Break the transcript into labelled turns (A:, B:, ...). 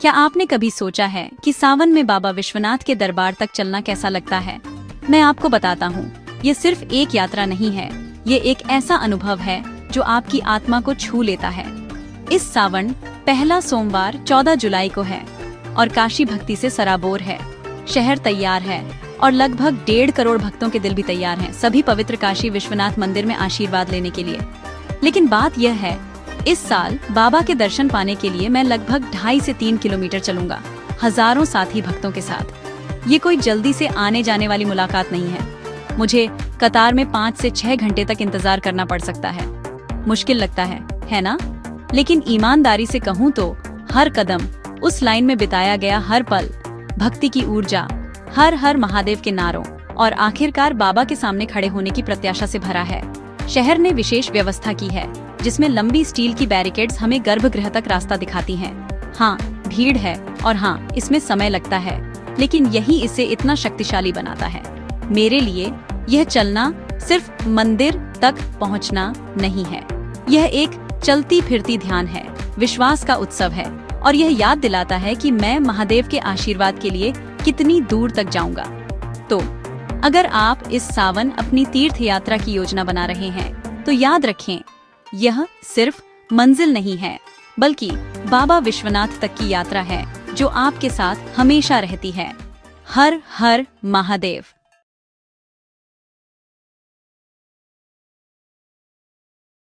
A: क्या आपने कभी सोचा है कि सावन में बाबा विश्वनाथ के दरबार तक चलना कैसा लगता है? मैं आपको बताता हूँ, ये सिर्फ एक यात्रा नहीं है, ये एक ऐसा अनुभव है जो आपकी आत्मा को छू लेता है। इस सावन पहला सोमवार 14 जुलाई को है और काशी भक्ति से सराबोर है। शहर तैयार है और लगभग 1.5 करोड़ भक्तों के दिल भी तैयार हैं, सभी पवित्र काशी विश्वनाथ मंदिर में आशीर्वाद लेने के लिए। लेकिन बात यह है, इस साल बाबा के दर्शन पाने के लिए मैं लगभग 2.5 से 3 किलोमीटर चलूंगा, हजारों साथी भक्तों के साथ। ये कोई जल्दी से आने जाने वाली मुलाकात नहीं है। मुझे कतार में 5 से 6 घंटे तक इंतजार करना पड़ सकता है। मुश्किल लगता है ना? लेकिन ईमानदारी से कहूँ तो हर कदम, उस लाइन में बिताया गया हर पल, भक्ति की ऊर्जा, हर हर महादेव के नारों और आखिरकार बाबा के सामने खड़े होने की प्रत्याशा से भरा है। शहर ने विशेष व्यवस्था की है, जिसमें लंबी स्टील की बैरिकेड्स हमें गर्भगृह तक रास्ता दिखाती हैं। हाँ, भीड़ है और हाँ, इसमें समय लगता है, लेकिन यही इसे इतना शक्तिशाली बनाता है। मेरे लिए यह चलना सिर्फ मंदिर तक पहुंचना नहीं है, यह एक चलती फिरती ध्यान है, विश्वास का उत्सव है और यह याद दिलाता है कि मैं महादेव के आशीर्वाद के लिए कितनी दूर तक जाऊंगा। तो अगर आप इस सावन अपनी तीर्थ यात्रा की योजना बना रहे हैं, तो याद रखें, यह सिर्फ मंजिल नहीं है, बल्कि बाबा विश्वनाथ तक की यात्रा है, जो आपके साथ हमेशा रहती है। हर हर महादेव।